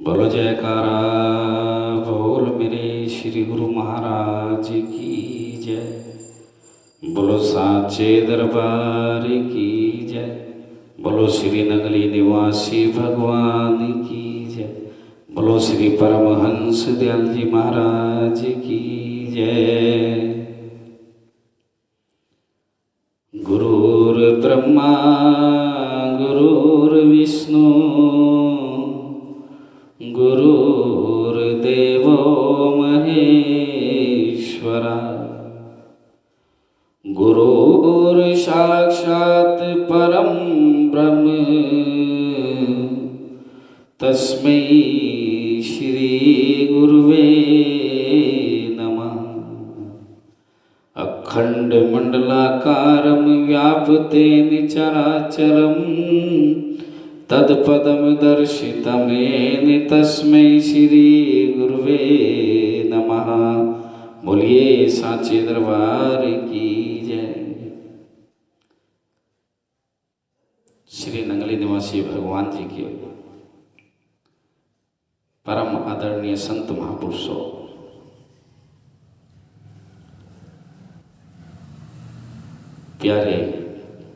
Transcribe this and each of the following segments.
बोलो जयकारा बोल मेरे श्री गुरु महाराज की जय। बोलो साचे दरबार की जय। बोलो श्री नगली निवासी भगवान की जय। बोलो श्री परमहंस दयाल जी महाराज की जय। गुरुर् ब्रह्मा गुरुर्विष्णु गुरुर्देवो महेश्वरा गुरुर्साक्षात् परं ब्रह्म तस्मै श्री गुरुवे नमः। अखंडमंडलाकारं व्याप्तेन चराचरं तत्पदं दर्शितमेन तस्मै श्री गुरुवे नमः। बोलिए साचे दरबार की जय। श्री नंगली निवासी भगवान जी के परम आदरणीय संत महापुरुषों, प्यारे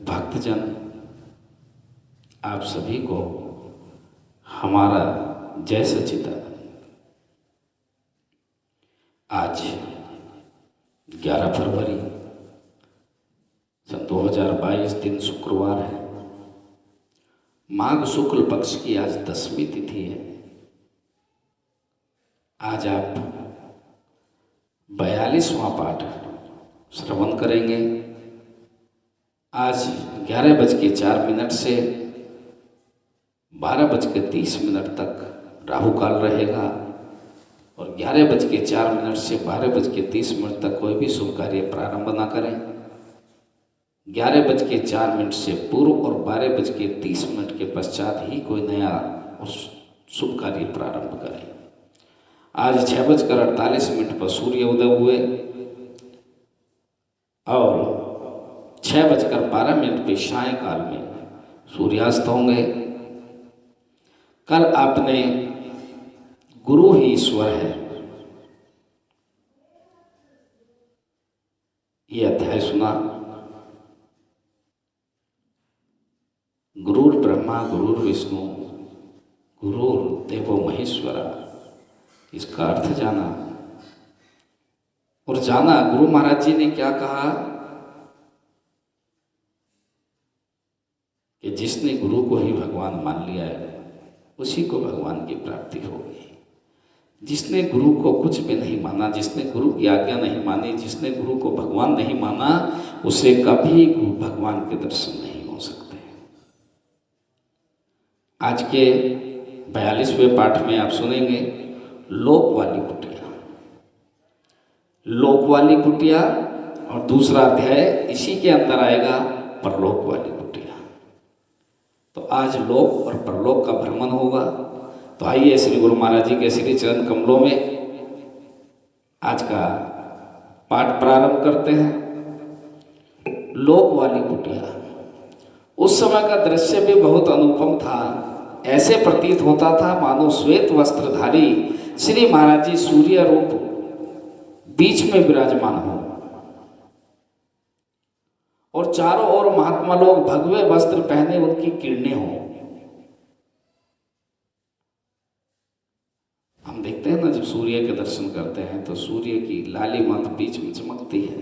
भक्तजन, आप सभी को हमारा जय सच्चिदानंद। आज 11 फरवरी सन 2022 दिन शुक्रवार है। माघ शुक्ल पक्ष की आज 10वीं तिथि है। आज आप 42वां पाठ श्रवण करेंगे। आज 11:04 से 12:30 तक राहु काल रहेगा और 11:04 से 12:30 तक कोई भी शुभ कार्य प्रारंभ ना करें। 11:04 से पूर्व और 12:30 के पश्चात ही कोई नया और शुभ कार्य प्रारंभ करें। आज 6:48 पर सूर्य उदय हुए और 6:12 पे सायंकाल में सूर्यास्त होंगे। कल आपने गुरु ही ईश्वर है ये अध्याय सुना। गुरुर ब्रह्मा गुरुर विष्णु गुरुर देवो महेश्वरा, इसका अर्थ जाना और जाना गुरु महाराज जी ने क्या कहा कि जिसने गुरु को ही भगवान मान लिया है उसी को भगवान की प्राप्ति होगी। जिसने गुरु को कुछ भी नहीं माना, जिसने गुरु की आज्ञा नहीं मानी, जिसने गुरु को भगवान नहीं माना, उसे कभी भगवान के दर्शन नहीं हो सकते। आज के 42वें पाठ में आप सुनेंगे लोक वाली कुटिया। लोक वाली कुटिया और दूसरा अध्याय इसी के अंदर आएगा परलोक वाली कुटिया। तो आज लोक और परलोक का भ्रमण होगा। तो आइए श्री गुरु महाराज जी के श्री चरण कमलों में आज का पाठ प्रारंभ करते हैं। लोक वाली कुटिया। उस समय का दृश्य भी बहुत अनुपम था। ऐसे प्रतीत होता था मानो श्वेत वस्त्रधारी श्री महाराज जी सूर्य रूप बीच में विराजमान हो और चारों ओर महात्मा लोग भगवे वस्त्र पहने उनकी किरणें हों। हम देखते हैं ना, जब सूर्य के दर्शन करते हैं तो सूर्य की लालिमा बीच में चमकती है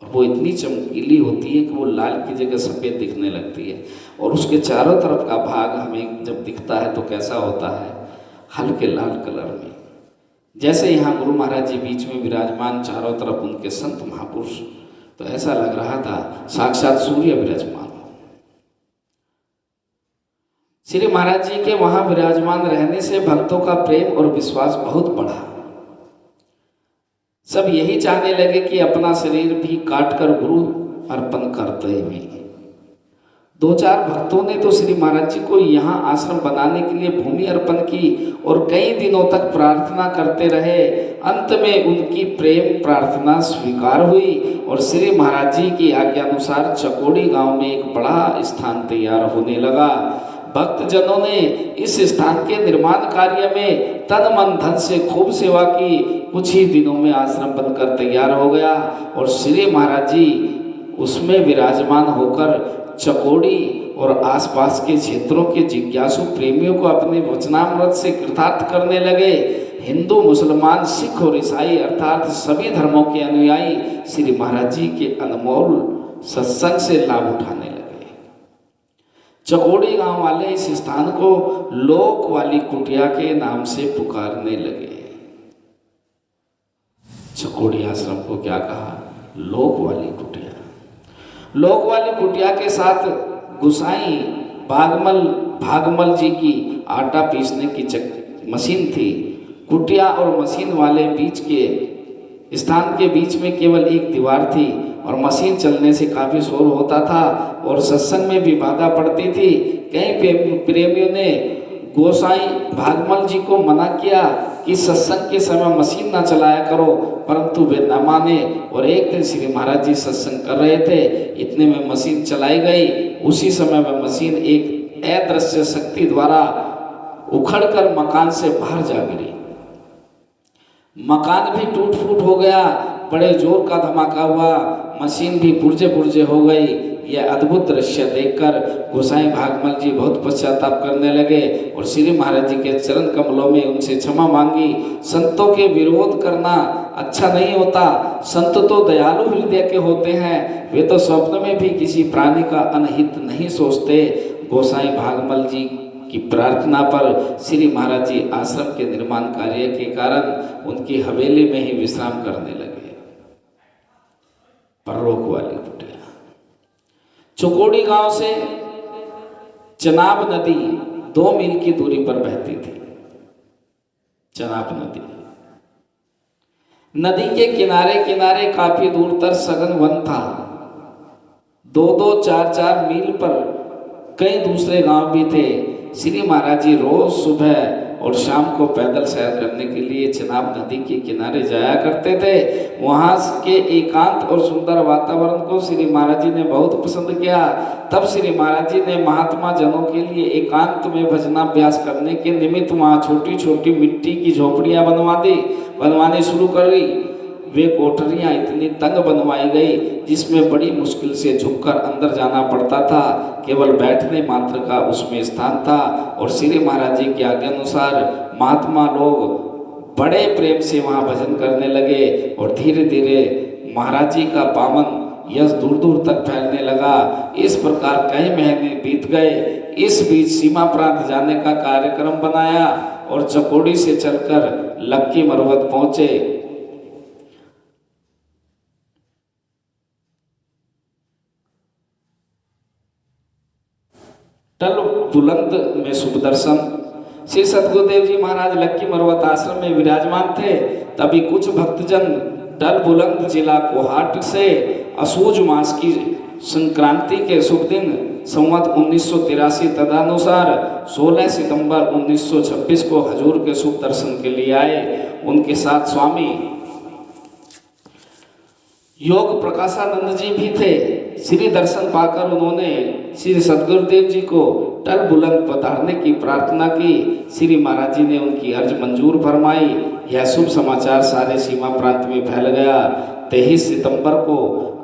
और वो इतनी चमकीली होती है कि वो लाल की जगह सफ़ेद दिखने लगती है। और उसके चारों तरफ का भाग हमें जब दिखता है तो कैसा होता है, हल्के लाल कलर में। जैसे यहाँ गुरु महाराज जी बीच में विराजमान, चारों तरफ उनके संत महापुरुष, तो ऐसा लग रहा था साक्षात सूर्य विराजमान। श्री महाराज जी के वहां विराजमान रहने से भक्तों का प्रेम और विश्वास बहुत बढ़ा। सब यही चाहने लगे कि अपना शरीर भी काटकर गुरु अर्पण करते हुए। 2-4 भक्तों ने तो श्री महाराज जी को यहाँ आश्रम बनाने के लिए भूमि अर्पण की और कई दिनों तक प्रार्थना करते रहे। अंत में उनकी प्रेम प्रार्थना स्वीकार हुई और श्री महाराज जी की आज्ञा अनुसार चकोड़ी गांव में एक बड़ा स्थान तैयार होने लगा। भक्तजनों ने इस स्थान के निर्माण कार्य में तन मन धन से खूब सेवा की। कुछ ही दिनों में आश्रम बनकर तैयार हो गया और श्री महाराज जी उसमें विराजमान होकर चकोड़ी और आसपास के क्षेत्रों के जिज्ञासु प्रेमियों को अपने वचनामृत से कृतार्थ करने लगे। हिंदू, मुसलमान, सिख और ईसाई अर्थात सभी धर्मों के अनुयायी श्री महाराज जी के अनमोल सत्संग से लाभ उठाने लगे। चकोड़ी गांव वाले इस स्थान को लोक वाली कुटिया के नाम से पुकारने लगे। चकोड़ी आश्रम को क्या कहा? लोक वाली कुटिया। लोक वाली कुटिया के साथ गुसाई भागमल जी की आटा पीसने की मशीन थी। कुटिया और मशीन वाले बीच के स्थान के बीच में केवल एक दीवार थी और मशीन चलने से काफ़ी शोर होता था और सत्संग में भी बाधा पड़ती थी। कई प्रेमियों ने गोसाई भागमल जी को मना किया कि सत्संग के समय मशीन ना चलाया करो, परंतु वे न माने और एक दिन श्री महाराज जी सत्संग कर रहे थे, इतने में मशीन चलाई गई। उसी समय वह मशीन एक अदृश्य शक्ति द्वारा उखड़कर मकान से बाहर जा गिरी। मकान भी टूट फूट हो गया, बड़े जोर का धमाका हुआ, मशीन भी पुर्जे पुर्जे हो गई। यह अद्भुत दृश्य देखकर गोसाई भागमल जी बहुत पश्चाताप करने लगे और श्री महाराज जी के चरण कमलों में उनसे क्षमा मांगी। संतों के विरोध करना अच्छा नहीं होता। संत तो दयालु हृदय के होते हैं, वे तो स्वप्न में भी किसी प्राणी का अनहित नहीं सोचते। गोसाई भागमल जी की प्रार्थना पर श्री महाराज जी आश्रम के निर्माण कार्य के कारण उनकी हवेली में ही विश्राम करने लगे। परलोक वाली कुटिया। चकोड़ी गांव से चनाब नदी 2 मील की दूरी पर बहती थी। चनाब नदी के किनारे किनारे काफी दूर तक सघन वन था। 2-2, 4-4 मील पर कई दूसरे गांव भी थे। श्री महाराज जी रोज सुबह और शाम को पैदल सैर करने के लिए चनाब नदी के किनारे जाया करते थे। वहाँ के एकांत और सुंदर वातावरण को श्री महाराज जी ने बहुत पसंद किया। तब श्री महाराज जी ने महात्मा जनों के लिए एकांत में भजनाभ्यास करने के निमित्त वहाँ छोटी छोटी मिट्टी की झोपड़ियाँ बनवानी शुरू करी। वे कोठरियाँ इतनी तंग बनवाई गई जिसमें बड़ी मुश्किल से झुककर अंदर जाना पड़ता था। केवल बैठने मात्र का उसमें स्थान था और श्री महाराज जी की आज्ञा अनुसार महात्मा लोग बड़े प्रेम से वहाँ भजन करने लगे और धीरे धीरे महाराज जी का पावन यश दूर दूर तक फैलने लगा। इस प्रकार कई महीने बीत गए। इस बीच सीमा प्रांत जाने का कार्यक्रम बनाया और चकोड़ी से चलकर लक्की मरवत पहुंचे। टल बुलंद में शुभ दर्शन। श्री सद्गुरुदेव जी महाराज लक्की मरवत आश्रम में विराजमान थे। तभी कुछ भक्तजन टल बुलंद जिला कोहाट से असूज मास की संक्रांति के शुभ दिन संवत 1983 तदनुसार 16 सितंबर 1926 को हजूर के शुभ दर्शन के लिए आए। उनके साथ स्वामी योग प्रकाशानंद जी भी थे। श्री दर्शन पाकर उन्होंने श्री सद्गुरुदेव जी को टल बुलंद पधारने की प्रार्थना की। श्री महाराज जी ने उनकी अर्ज मंजूर फरमाई। यह शुभ समाचार सारे सीमा प्रांत में फैल गया। 23 सितंबर को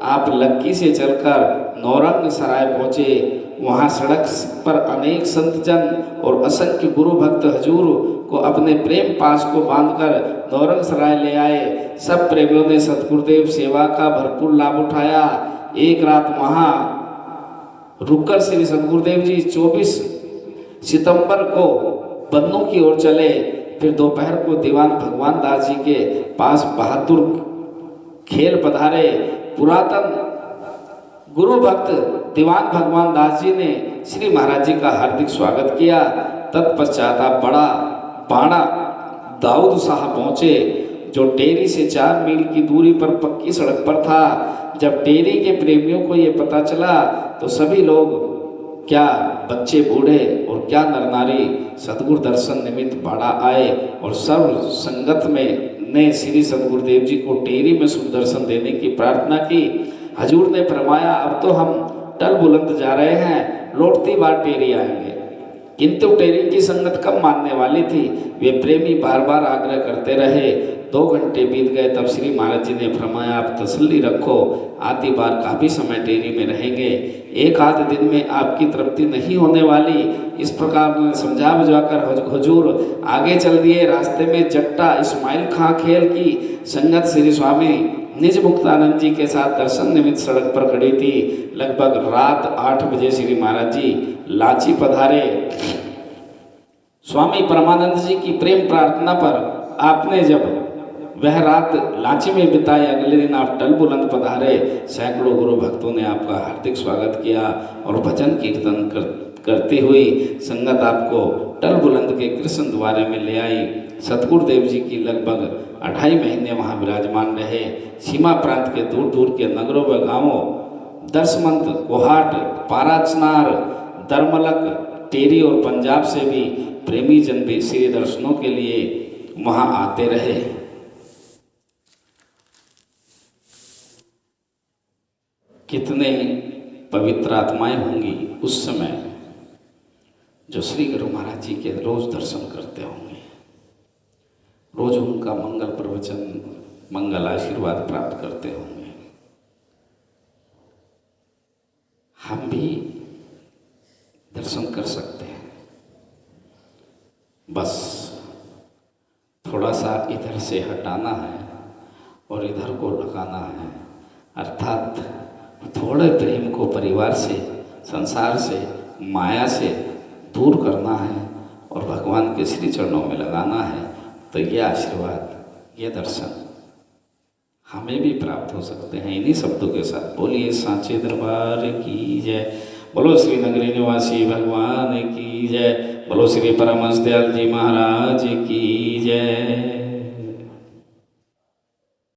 आप लक्की से चलकर नौरंग सराय पहुँचे। वहाँ सड़क पर अनेक संत जन और असंख्य गुरु भक्त हजूर को अपने प्रेम पास को बांधकर नौरंग सराय ले आए। सब प्रेमियों ने सतगुरुदेव सेवा का भरपूर लाभ उठाया। एक रात वहाँ रुककर श्री सतगुरुदेव जी 24 सितंबर को बन्नू की ओर चले। फिर दोपहर को दीवान भगवान दास जी के पास बहादुर खेल पधारे। पुरातन गुरु भक्त दीवान भगवान दास जी ने श्री महाराज जी का हार्दिक स्वागत किया। तत्पश्चात आप बड़ा बाणा दाऊद साहब पहुँचे जो टेरी से 4 मील की दूरी पर पक्की सड़क पर था। जब टेरी के प्रेमियों को ये पता चला तो सभी लोग, क्या बच्चे बूढ़े और क्या नर नारी सद्गुरु दर्शन निमित्त बाड़ा आए और सर्व संगत में ने श्री सद्गुरुदेव जी को टेरी में शुभ दर्शन देने की प्रार्थना की। हजूर ने फरमाया, अब तो हम टल बुलंद जा रहे हैं, लौटती बार टेरी आएंगे। किंतु टेरी की संगत कम मानने वाली थी। वे प्रेमी बार बार आग्रह करते रहे। 2 घंटे बीत गए तब श्री महाराज जी ने फरमाया, आप तसल्ली रखो, आती बार काफ़ी समय टेरी में रहेंगे, एक आध दिन में आपकी तृप्ति नहीं होने वाली। इस प्रकार उन्होंने समझा बुझाकर हुजूर आगे चल दिए। रास्ते में जट्टा इस्माइल खां खेल की संगत श्री स्वामी निज मुक्तानंद जी के साथ दर्शन निमित्त सड़क पर खड़ी थी। लगभग रात 8 बजे श्री महाराज जी लाची पधारे। स्वामी परमानंद जी की प्रेम प्रार्थना पर आपने जब वह रात लाची में बिताई, अगले दिन आप टलबुलंद पधारे। सैकड़ों गुरु भक्तों ने आपका हार्दिक स्वागत किया और भजन कीर्तन करती हुई संगत आपको टलबुलंद के कृष्ण द्वारे में ले आई। सतगुरुदेव जी की लगभग 2.5 महीने वहाँ विराजमान रहे। सीमा प्रांत के दूर दूर के नगरों व गांवों, दर्शमंत, कोहाट, पाराचनार, दरमलक, टेरी और पंजाब से भी प्रेमी जन भी श्री दर्शनों के लिए वहाँ आते रहे। कितने पवित्र आत्माएं होंगी उस समय जो श्री गुरु महाराज जी के रोज दर्शन करते होंगे, रोज उनका मंगल प्रवचन, मंगल आशीर्वाद प्राप्त करते होंगे। हम भी दर्शन कर सकते हैं, बस थोड़ा सा इधर से हटाना है और इधर को लगाना है, अर्थात थोड़े प्रेम को परिवार से, संसार से, माया से दूर करना है और भगवान के श्री चरणों में लगाना है। तो ये आशीर्वाद, ये दर्शन हमें भी प्राप्त हो सकते हैं इन्हीं शब्दों के साथ। बोलिए सांचे दरबार की जय, बोलो श्री नगरी निवासी भगवान की जय, बोलो श्री परमहंस दयाल जी महाराज की जय।